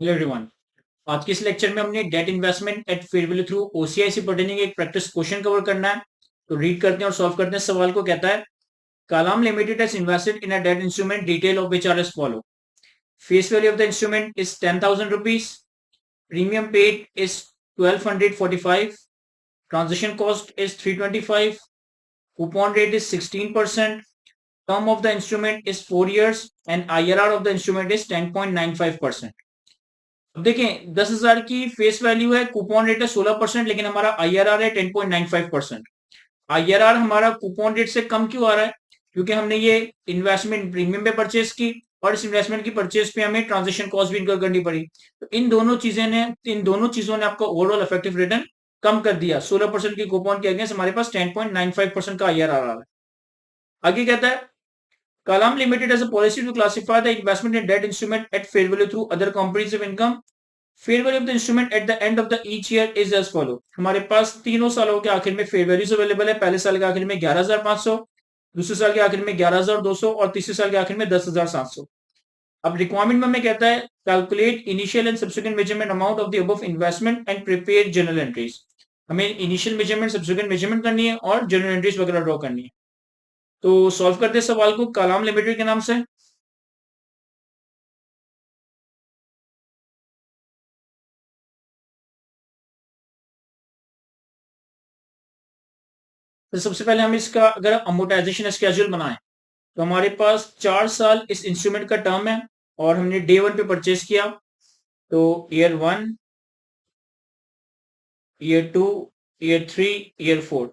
Hello everyone. आज के इस लेक्चर में हमने debt investment at fair value through OCI से पर्टेनिंग एक प्रैक्टिस क्वेश्चन कवर करना है। तो रीड करते हैं और सॉल्व करते हैं। सवाल को कहता है, Kalam limited has invested in a debt instrument detail of which are as follow. Face value of the instrument is 10,000 rupees. Premium paid is 1245। Transaction cost is 325। Coupon rate is 16%। Term of the instrument is 4 years and IRR of the instrument is 10.95%। अब देखें, 10,000 की face value है, coupon rate है 16%, लेकिन हमारा IRR है 10.95%। IRR हमारा coupon rate से कम क्यों आ रहा है? क्योंकि हमने ये इन्वेस्टमेंट प्रीमियम पे परचेज की और इस इन्वेस्टमेंट की परचेज पे हमें ट्रांजेक्शन कॉस्ट भी इनकर करनी पड़ी। तो इन दोनों चीजों ने आपका ओवरऑल इफेक्टिव रिटर्न कम कर दिया। 16% की कूपन के अगेंस्ट हमारे पास 10.95% का आईआरआर आ रहा है। आगे कहता है, Kalam Limited has a policy to classify the investment in debt instrument at fair value through other comprehensive income. Fair value of the instrument at the end of the each year is as follow. हमारे पास तीनों सालों के आखिर में fair values available है। पहले साल के आखिर में 11,500, दूसरे साल के आखिर में 11,200 और तीसरे साल के आखिर में 10,700। अब रिक्वायरमेंट में हमें कहता है, calculate initial and subsequent measurement amount of the above investment and prepare general entries. हमें इनिशियल मेजरमेंट, सब्सिक्वेंट मेजरमेंट करनी है और जनरल एंट्रीज वगैरह ड्रॉ करनी है। तो सॉल्व करते हैं सवाल को कलाम लिमिटेड के नाम से। तो सबसे पहले हम इसका अगर अमोर्टाइजेशन स्केड्यूल बनाएं, तो हमारे पास 4 साल इस इंस्ट्रूमेंट का टर्म है और हमने डे 1 पे परचेज किया। तो year 1, year 2, year 3, year 4।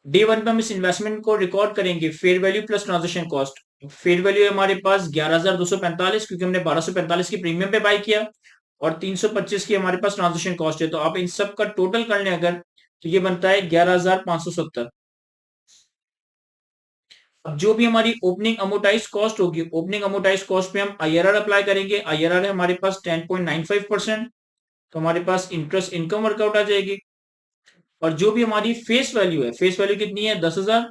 Day 1 पे हम इस इन्वेस्टमेंट को रिकॉर्ड करेंगे fair value plus transaction cost. Fair value है हमारे पास 11,245, क्योंकि हमने 1245 की प्रीमियम पे बाय किया, और 325 की हमारे पास ट्रांजेक्शन कॉस्ट है। तो आप इन सब का टोटल कर लें अगर, तो ये बनता है 11,570। अब जो भी हमारी ओपनिंग अमोटाइज कॉस्ट होगी, ओपनिंग अमोटाइज कॉस्ट पे हम आईआरआर अप्लाई करेंगे। आईआरआर है हमारे पास 10.95%। तो हमारे पास इंटरेस्ट इनकम वर्कआउट आ जाएगी। और जो भी हमारी फेस वैल्यू है, फेस वैल्यू कितनी है? 10,000।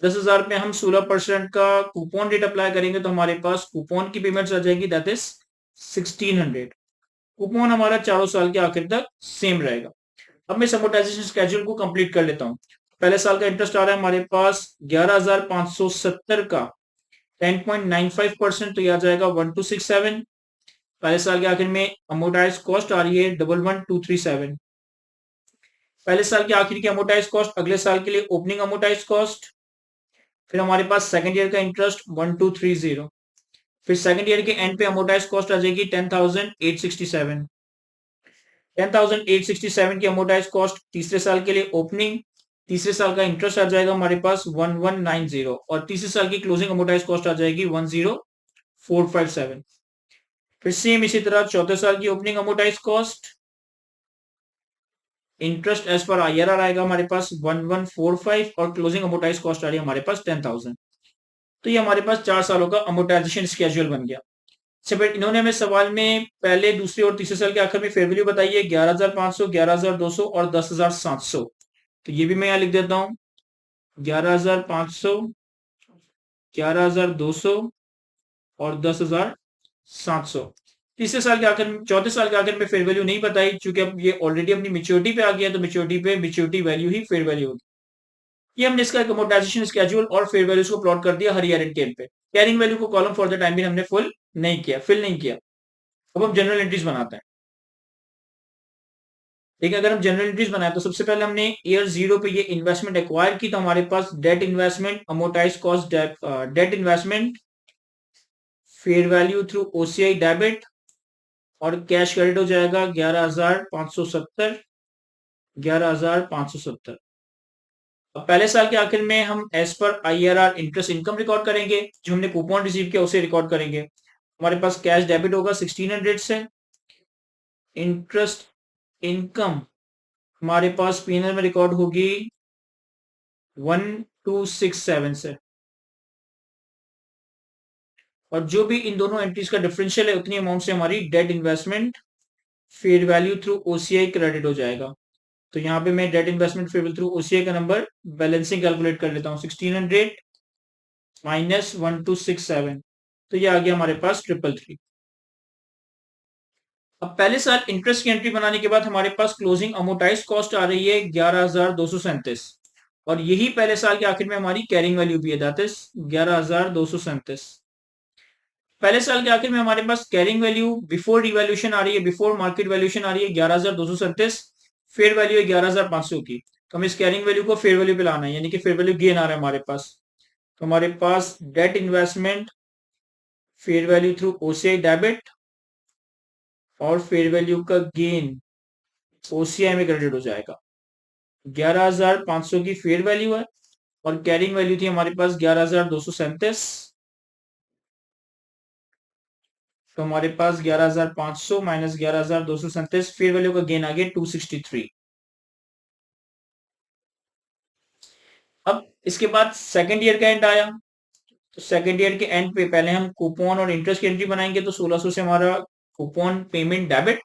10,000 पे हम 16% का कूपन रेट अप्लाई करेंगे, तो हमारे पास कूपन की पेमेंट्स आ जाएगी, दैट इज 1600। कूपन हमारा चारों साल के आखिर तक सेम रहेगा। अब मैं अमोर्टाइजेशन स्केड्यूल को कंप्लीट कर लेता हूँ। पहले साल का इंटरेस्ट आ रहा है हमारे पास 11,570 का 10.95%, तो यह आ जाएगा 1267। पहले साल के आखिर में अमोर्टाइज कॉस्ट आ रही है 11,237। पहले साल के आखिर की अमोर्टाइज कॉस्ट, अगले साल के लिए ओपनिंग अमोर्टाइज कॉस्ट। फिर हमारे पास सेकंड ईयर का इंटरेस्ट 1230। फिर सेकंड ईयर के एंड पे अमोर्टाइज कॉस्ट आ जाएगी 10,867। 10,867 की अमोर्टाइज कॉस्ट तीसरे साल के लिए ओपनिंग। तीसरे साल का इंटरेस्ट आ जाएगा हमारे पास 1190, और तीसरे साल की क्लोजिंग अमोर्टाइज कॉस्ट आ जाएगी 10,457। फिर सेम इसी तरह चौथे साल की opening amortise cost, interest as पर आईआरआर आएगा हमारे पास 1145, और क्लोजिंग अमोर्टाइज कॉस्ट आ रही है हमारे पास 10,000। तो ये हमारे पास 4 सालों का अमोर्टाइजेशन स्केड्यूल बन गया। अच्छा, फिर इन्होंने हमें सवाल में पहले, दूसरे और तीसरे साल के आखिर में फेयर वैल्यू बताई है 11,500, 11,200 और 10,700। तो ये भी मैं यहाँ लिख देता हूँ, 11,500, 11,200 और 10,700। तीसरे साल के आखिर में, चौथे साल के आखिर में फेयर वैल्यू नहीं बताई, क्योंकि अब ये ऑलरेडी अपनी मेच्योरिटी पे आ गया, तो मेच्योरिटी पे मेच्योरिटी वैल्यू ही फेयर वैल्यू होगी। ये हमने इसका अमोर्टाइजेशन स्केड्यूल और फेयर वैल्यूज को प्लॉट कर दिया हर ईयर एंड टेल पे। कैरिंग वैल्यू को कॉलम फॉर द टाइम भी हमने फिल नहीं किया। अब हम जनरल एंट्रीज बनाते हैं। देखिए, अगर हम जनरल एंट्रीज बनाए, तो सबसे पहले हमने ईयर 0 पे ये इन्वेस्टमेंट एक्वायर की, तो हमारे पास debt investment, amortise cost, debt investment, fair value through OCI debit और कैश क्रेडिट हो जाएगा 11,570। 11,570। अब पहले साल के आखिर में हम एज पर आईआरआर इंटरेस्ट इनकम रिकॉर्ड करेंगे, जो हमने कूपन रिसीव किया उसे रिकॉर्ड करेंगे। हमारे पास कैश डेबिट होगा 1600 से। इंटरेस्ट इनकम हमारे पास पीएनएल में रिकॉर्ड होगी 1267 से। और जो भी इन दोनों एंट्रीज का डिफरेंशियल है, उतनी अमाउंट से हमारी debt investment fair value through OCI credit हो जाएगा। तो यहाँ पे मैं debt investment fair value through OCI का नंबर बैलेंसिंग कैलकुलेट कर लेता हूँ, 1600 माइनस 1267। तो ये आ गया हमारे पास 333। अब पहले साल इंटरेस्ट की एंट्री बनाने के बाद हमारे पास क्लोजिंग अमोटाइज कॉस्ट आ रही है 11,237 और यही पहले साल के आखिर में हमारी कैरिंग वैल्यू भी है, दैट इज 11,237। पहले साल के आखिर में हमारे पास कैरिंग वैल्यू बिफोर रिवैल्यूएशन आ रही है, बिफोर मार्केट वैल्यूएशन आ रही है 11,237, फेयर वैल्यू है 11,500 की। तो हम इस कैरिंग वैल्यू को फेयर वैल्यू पे लाना है, यानी कि फेयर वैल्यू गेन आ रहा है हमारे पास। तो हमारे पास debt investment fair value through OCI debit और फेयर वैल्यू का गेन ओसीआई में क्रेडिट हो जाएगा। 11,500 की फेयर वैल्यू है और कैरिंग वैल्यू थी हमारे पास 11,237। तो हमारे पास 11,500 माइनस 11,237, फेयर वैल्यू का गेन आ गया 263। अब इसके बाद सेकेंड ईयर का एंड आया। तो सेकेंड ईयर के एंड पे पहले हम कूपन और इंटरेस्ट की एंट्री बनाएंगे। तो 1600 से हमारा coupon payment debit,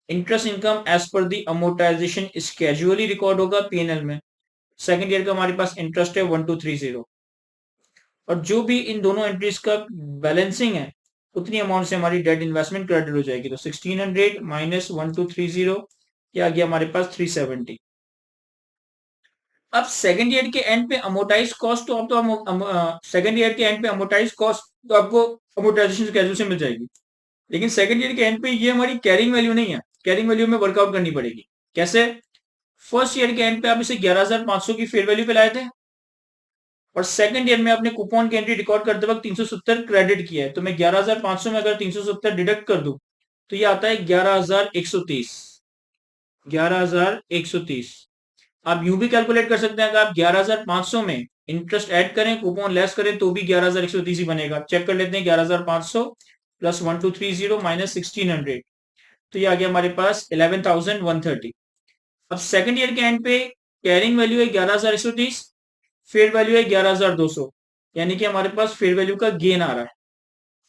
interest income as per the amortisation schedule record होगा पीएनएल में। सेकेंड ईयर का हमारे पास इंटरेस्ट है 1230 और जो भी इन दोनों एंट्रीज का बैलेंसिंग है उतनी अमाउंट से हमारी डेट इन्वेस्टमेंट क्रेडिट हो जाएगी। तो 1600 माइनस 1230 ये आ गया हमारे पास 370। अब सेकेंड ईयर के एंड पे अमोटाइज कॉस्ट तो अब तो सेकेंड ईयर के एंड पे अमोटाइज कॉस्ट तो आपको अमोटाइजेशन स्केड्यूल से मिल जाएगी, लेकिन सेकेंड ईयर के एंड पे ये हमारी कैरिंग वैल्यू नहीं है, कैरिंग वैल्यू में वर्कआउट करनी पड़ेगी। कैसे? फर्स्ट ईयर के एंड पे आप इसे 11,500 की फेयर वैल्यू पे लाए थे और सेकंड ईयर में आपने कूपन की एंट्री रिकॉर्ड करते वक्त 370 क्रेडिट किया है। तो मैं 11,500 में अगर 370 डिडक्ट कर दूं तो ये आता है 11,130। 11,130 आप यूं भी कैलकुलेट कर सकते हैं, अगर आप 11,500 में इंटरेस्ट ऐड करें कूपन लेस करें तो भी 11,130 ही बनेगा। चेक कर लेते हैं, 11,500 प्लस 1230 माइनस 1600, तो ये आ गया हमारे पास 11,130। अब सेकंड ईयर के एंड पे कैरिंग वैल्यू है 11,130, फेयर वैल्यू है 11,200, यानी कि हमारे पास फेयर वैल्यू का गेन आ रहा है।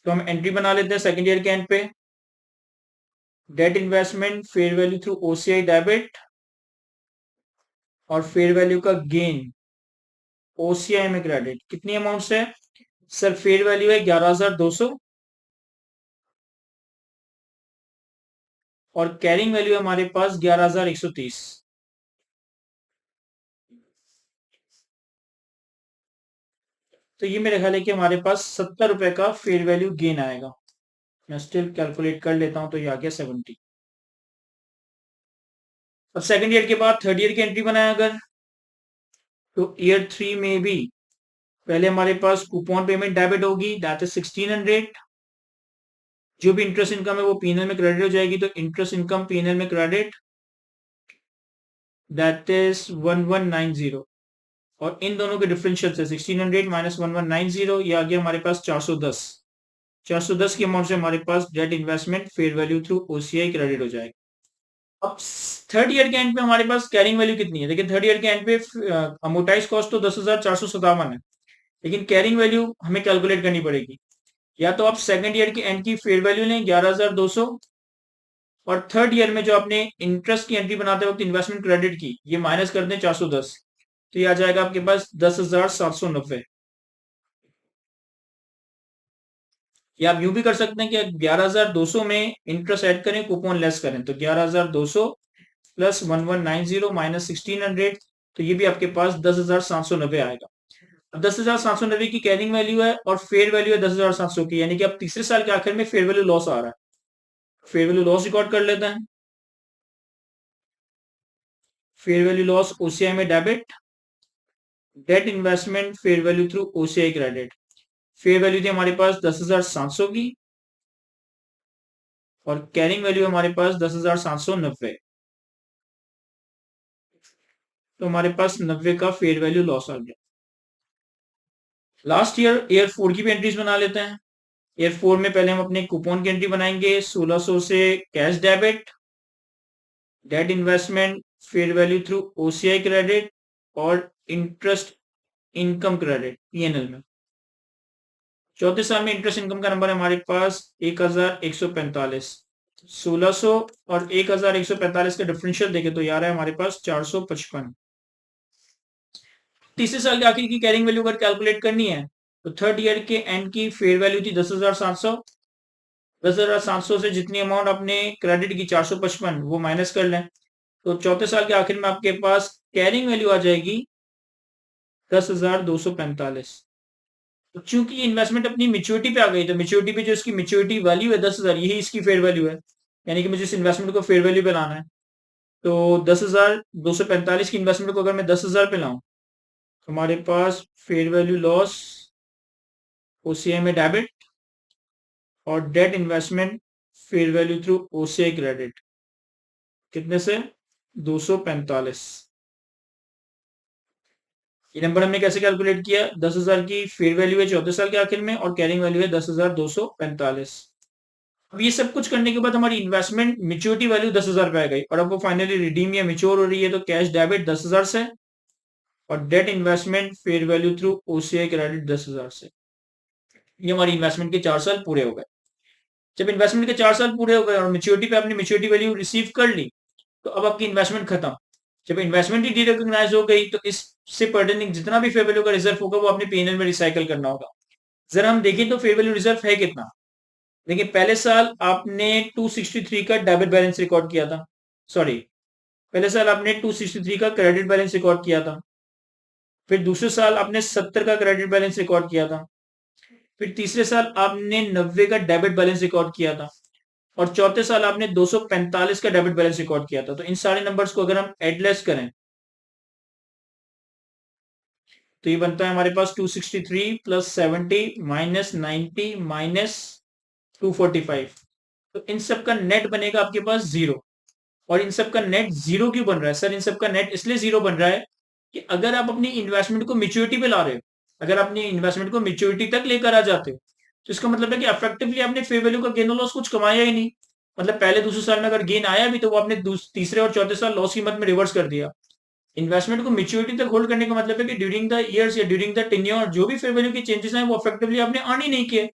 तो हम एंट्री बना लेते हैं सेकंड ईयर के एंड पे, debt investment fair value through OCI debit और फेयर वैल्यू का गेन ओसीआई में क्रेडिट। कितनी अमाउंट से? सर फेयर वैल्यू है 11,200 और कैरिंग वैल्यू है हमारे पास 11,130। तो ये मेरे ख्याल है कि हमारे पास 70 रुपए का फेयर वैल्यू गेन आएगा। मैं स्टिल कैलकुलेट कर लेता हूं, तो ये आ गया 70। अब सेकंड ईयर के बाद थर्ड ईयर की एंट्री बनाए अगर, तो ईयर 3 में भी पहले हमारे पास कूपन पेमेंट डेबिट होगी, दैट इज 1600। जो भी इंटरेस्ट इनकम है वो पीएनएल में क्रेडिट हो जाएगी। तो इंटरेस्ट इनकम पीएनएल में क्रेडिट, दैट इज 1190 और इन दोनों के डिफरेंशियल से 1600 माइनस 1190 ये आ गया हमारे पास 410। 410 की अमाउंट से हमारे पास debt investment fair value through OCI credit हो जाएगा। अब थर्ड ईयर के एंड पे हमारे पास कैरिंग वैल्यू कितनी है? देखिए थर्ड ईयर के एंड पे अमोटाइज कॉस्ट तो 10,457 है, लेकिन कैरिंग वैल्यू हमें कैलकुलेट करनी पड़ेगी। या तो आप सेकंड ईयर के एंड की फेयर वैल्यू लें 11,200 और थर्ड ईयर में जो आपने इंटरेस्ट की एंट्री बनाते वक्त इन्वेस्टमेंट क्रेडिट की ये माइनस कर दें 410, तो ये आ जाएगा आपके पास 10,790। या आप यूं भी कर सकते हैं कि 11,200 में इंटरेस्ट ऐड करें कूपन लेस करें, तो 11,200 प्लस 1190 माइनस 1600, तो ये भी आपके पास 10,790 आएगा। अब 10,790 की कैरिंग वैल्यू है और फेयर वैल्यू है 10,700 की, यानी कि अब तीसरे साल के आखिर में फेयर वैल्यू लॉस आ रहा है। फेयर वैल्यू लॉस रिकॉर्ड कर लेते हैं। फेयर वैल्यू लॉस ओसीआई में debit, debt investment fair value through OCI credit. Fair value थी हमारे पास 10,700 की और कैरिंग वैल्यू हमारे पास 10,790, तो हमारे पास 90 का फेयर वैल्यू लॉस आ गया। लास्ट ईयर ईयर 4 की भी एंट्रीज बना लेते हैं। ईयर 4 में पहले हम अपने कूपन की एंट्री बनाएंगे 1600 से cash debit, debt investment fair value through OCI credit और इंटरेस्ट इनकम क्रेडिट पीएनएल में। चौथे साल में इंटरेस्ट इनकम का नंबर है हमारे पास 1,145। 1600 और 1,145 का डिफरेंशियल देखे तो यार है हमारे पास 455। तीसरे साल के आखिर की कैरिंग वैल्यू अगर कैलकुलेट करनी है तो थर्ड ईयर के एंड की फेयर वैल्यू थी 10,700 10,700 से जितनी अमाउंट आपने क्रेडिट की 455 वो माइनस कर लें, तो चौथे साल के आखिर में आपके पास कैरिंग वैल्यू आ जाएगी 10,245। तो चूंकि इन्वेस्टमेंट अपनी मेच्योरिटी पे आ गई, तो मेच्योरिटी पे जो इसकी मेच्योरिटी वैल्यू है 10,000, यही इसकी फेयर वैल्यू है, यानी कि मुझे इस इन्वेस्टमेंट को फेयर वैल्यू पे लाना है। तो 10,245 की इन्वेस्टमेंट को अगर मैं 10,000 पे लाऊं, तो हमारे पास फेयर वैल्यू लॉस ओसीआई में डेबिट और debt investment fair value through OCI credit, कितने से 245। ये नंबर हमने कैसे कैलकुलेट किया, 10,000 की फेयर वैल्यू है चौथे साल के आखिर में और कैरिंग वैल्यू है 10,245। अब ये सब कुछ करने के बाद हमारी इन्वेस्टमेंट मेच्योरिटी वैल्यू 10,000 पे आ गई और अब वो फाइनली रिडीम या मेच्योर हो रही है, तो कैश डेबिट 10,000 से और debt investment fair value through OCI credit 10,000 से। ये हमारी इन्वेस्टमेंट के 4 साल पूरे हो गए। जब इन्वेस्टमेंट के 4 साल पूरे हो गए और मेच्योरिटी पे आपने मेच्योरिटी वैल्यू रिसीव कर ली, तो अब आपकी इन्वेस्टमेंट खत्म। जब इन्वेस्टमेंट ही डीरिकॉग्नाइज हो गई, तो इससे पर्टेनिंग जितना भी फेयर वैल्यू का रिजर्व होगा वो आपने पीएनएल में रिसाइकल करना होगा। जरा हम देखें तो फेयर वैल्यू रिजर्व है कितना। देखिए, पहले साल आपने 263 का डेबिट बैलेंस रिकॉर्ड किया था, सॉरी, पहले साल आपने 263 का क्रेडिट बैलेंस रिकॉर्ड किया था। फिर दूसरे साल आपने 70 का क्रेडिट बैलेंस रिकॉर्ड किया था। फिर तीसरे साल आपने 90 का डेबिट बैलेंस रिकॉर्ड किया था और चौथे साल आपने 245 का डेबिट बैलेंस रिकॉर्ड किया था। तो इन सारे नंबर्स को अगर हम एडलेस करें, तो ये बनता है हमारे पास 263 प्लस 70 माइनस 90 माइनस 245। तो इन सब का नेट बनेगा आपके पास जीरो। और इन सब का नेट जीरो क्यों बन रहा है सर, इन सब का नेट इसलिए जीरो बन रहा है कि अगर आप अपनी इन्वेस्टमेंट को मेच्योरिटी पे ला रहे हो, अगर अपनी इन्वेस्टमेंट को मेच्योरिटी तक लेकर आ जाते हो, तो इसका मतलब है कि अफेक्टिवली आपने फेयर वैल्यू का गेन और लॉस कुछ कमाया ही नहीं। मतलब पहले दूसरे साल में अगर गेन आया भी, तो वो आपने तीसरे और चौथे साल लॉस की मद में रिवर्स कर दिया। इन्वेस्टमेंट को मेच्योरिटी तक होल्ड करने का मतलब है कि ड्यूरिंग द इयर्स या ड्यूरिंग द टेन्योर जो भी फेयर वैल्यू के चेंजेस हैं वो अफेक्टिवली आपने अर्न ही नहीं किए।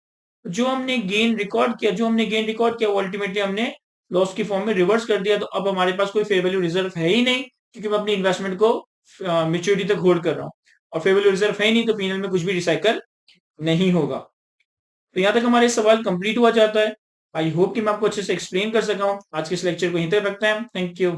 जो हमने गेन रिकॉर्ड किया वो अल्टीमेटली हमने लॉस की फॉर्म में रिवर्स कर दिया। तो अब हमारे पास कोई फेयर वैल्यू रिजर्व है ही नहीं, क्योंकि मैं अपनी इन्वेस्टमेंट को मेच्योरिटी तक होल्ड कर रहा हूँ और फेयर वैल्यू रिजर्व है ही नहीं, तो पीएनएल में कुछ भी रिसाइकल नहीं होगा। तो यहाँ तक हमारे सवाल कंप्लीट हुआ जाता है। आई होप कि मैं आपको अच्छे से एक्सप्लेन कर सका हूँ। आज के इस लेक्चर को यहीं तक रखते हैं। Thank you.